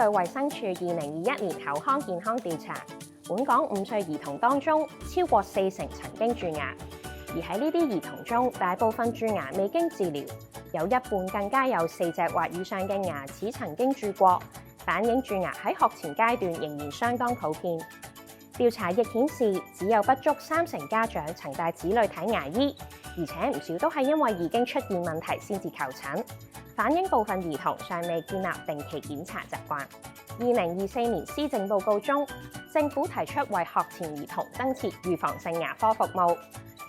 據衛生署2021年口腔健康調查，本港5歲兒童當中，超過40%曾經蛀牙，而喺呢啲兒童中，大部分蛀牙未經治療，有一半更加有4隻或以上嘅牙齒曾經蛀過，反映蛀牙喺學前階段仍然相當普遍。調查亦顯示，只有不足30%家長曾帶子女睇牙醫，而且唔少都係因為已經出現問題先至求診，反映部分兒童尚未建立定期檢查習慣。2024年施政報告中，政府提出為學前兒童增設預防性牙科服務，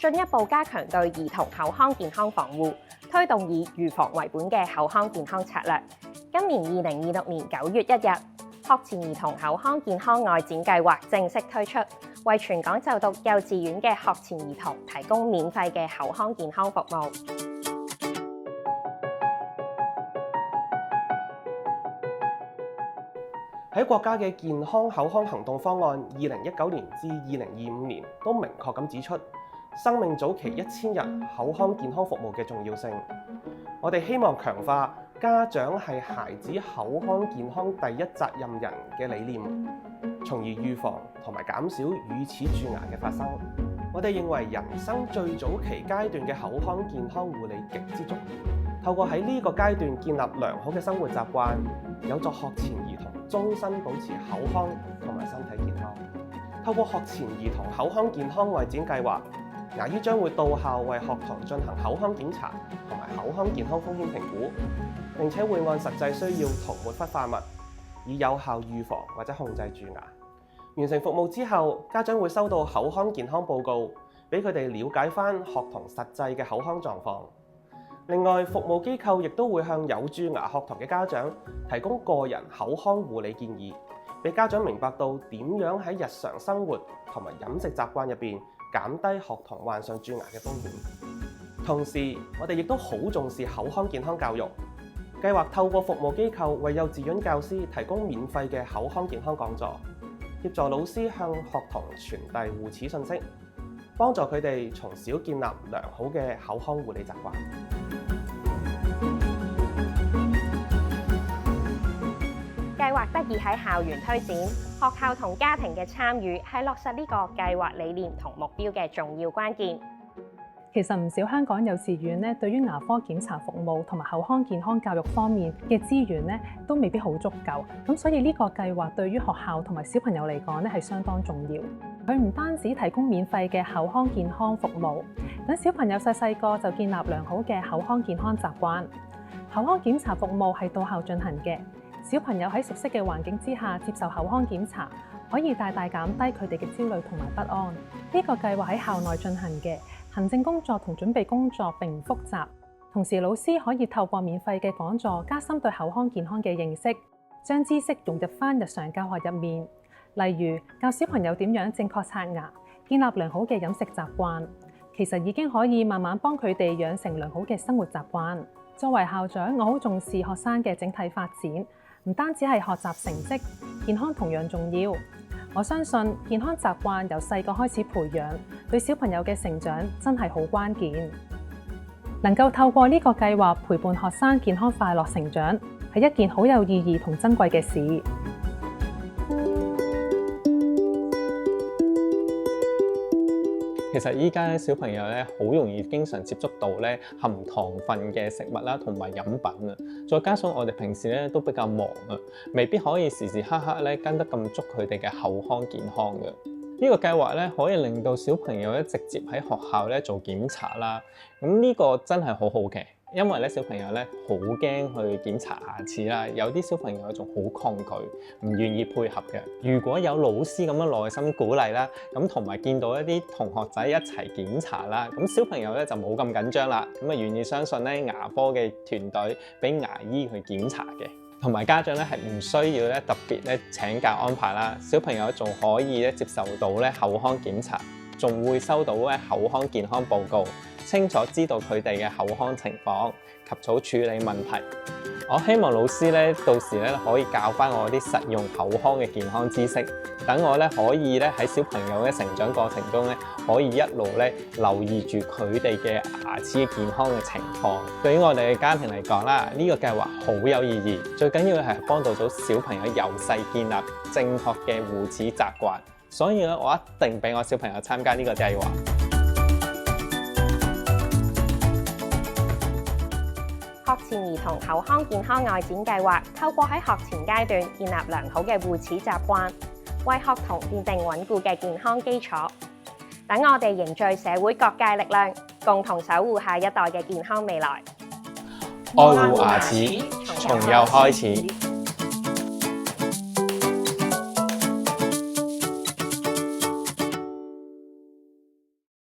進一步加強對兒童口腔健康防護，推動以預防為本嘅口腔健康策略。今年2026年9月1日，學前兒童口腔健康外展計劃正式推出，為全港就讀幼稚園嘅學前兒童提供免費嘅口腔健康服務。喺國家嘅健康口腔行動方案2019年至2025年都明確咁指出，生命早期1000日口腔健康服務嘅重要性。我哋希望強化家長係孩子口腔健康第一責任人嘅理念，從而預防同埋減少乳齒蛀牙嘅發生。我哋認為人生最早期階段嘅口腔健康護理極之重要，透過喺呢個階段建立良好嘅生活習慣，有助學前兒童終身保持口腔同埋身體健康。透過學前兒童口腔健康外展計劃，牙醫將會到校為學童進行口腔檢查同埋口腔健康風險評估，並且會按實際需要塗抹氟化物，以有效預防或者控制蛀牙。完成服務之後，家長會收到口腔健康報告，俾佢哋了解返學童實際嘅口腔狀況。另外，服務機構亦都會向有蛀牙學童嘅家長提供個人口腔護理建議，俾家長明白到點樣喺日常生活同埋飲食習慣入邊減低學童患上蛀牙嘅風險。同時，我哋亦都好重視口腔健康教育，計劃透過服務機構為幼稚園教師提供免費嘅口腔健康講座，協助老師向學童傳遞護齒信息，幫助佢哋從小建立良好嘅口腔護理習慣。計劃得以喺校園推展，學校同家庭嘅參與係落實呢個計劃理念同目標嘅重要關鍵。其實唔少香港幼稚園咧，對於牙科檢查服務同埋口腔健康教育方面嘅資源咧，都未必好足夠。咁所以呢個計劃對於學校同埋小朋友嚟講咧，係相當重要。佢唔單止提供免費嘅口腔健康服務，等小朋友細個就建立良好嘅口腔健康習慣。口腔檢查服務係到校進行嘅，小朋友喺熟悉嘅環境之下接受口腔檢查，可以大大減低佢哋嘅焦慮同埋不安。呢個計劃喺校內進行嘅。行政工作同準備工作並唔複雜，同時老師可以透過免費嘅講座加深對口腔健康嘅認識，將知識融入返日常教學入面。例如教小朋友點樣正確刷牙，建立良好嘅飲食習慣，其實已經可以慢慢幫佢哋養成良好嘅生活習慣。作為校長，我好重視學生嘅整體發展，唔單止係學習成績，健康同樣重要。我相信健康習慣由細個開始培養，對小朋友嘅成長真係好關鍵。能夠透過呢個計劃陪伴學生健康快樂成長，係一件好有意義同珍貴嘅事。其實依家小朋友咧好容易經常接觸到咧含糖分嘅食物啦，同埋飲品啊。再加上我哋平時咧都比較忙啊，未必可以時時刻刻咧跟得咁足佢哋嘅口腔健康嘅。呢個計劃咧可以令到小朋友咧直接喺學校咧做檢查啦。咁呢個真係好好嘅。因為咧小朋友咧好驚去檢查牙齒啦，有啲小朋友仲好抗拒，唔願意配合嘅。如果有老師咁樣耐心鼓勵啦，咁同埋見到一啲同學仔一齊檢查啦，咁小朋友咧就冇咁緊張啦，咁啊願意相信咧牙科嘅團隊俾牙醫去檢查嘅。同埋家長咧係唔需要咧特別咧請假安排啦，小朋友仲可以咧接受到咧口腔檢查，仲會收到咧口腔健康報告。清楚知道佢哋嘅口腔情況，及早處理問題。我希望老師咧到時咧可以教翻我啲實用口腔嘅健康知識，等我咧可以咧喺小朋友嘅成長過程中咧，可以一路咧留意住佢哋嘅牙齒健康嘅情況。對於我哋嘅家庭嚟講啦，呢個計劃好有意義，最緊要係幫到小朋友由細建立正確嘅護齒習慣。所以咧，我一定俾我小朋友參加呢個計劃。學前兒童口腔健康外展計劃，透過喺學前階段建立良好嘅護齒習慣，為學童奠定穩固嘅健康基礎。等我哋凝聚社會各界力量，共同守護下一代嘅健康未來。愛護牙齒，從幼開始。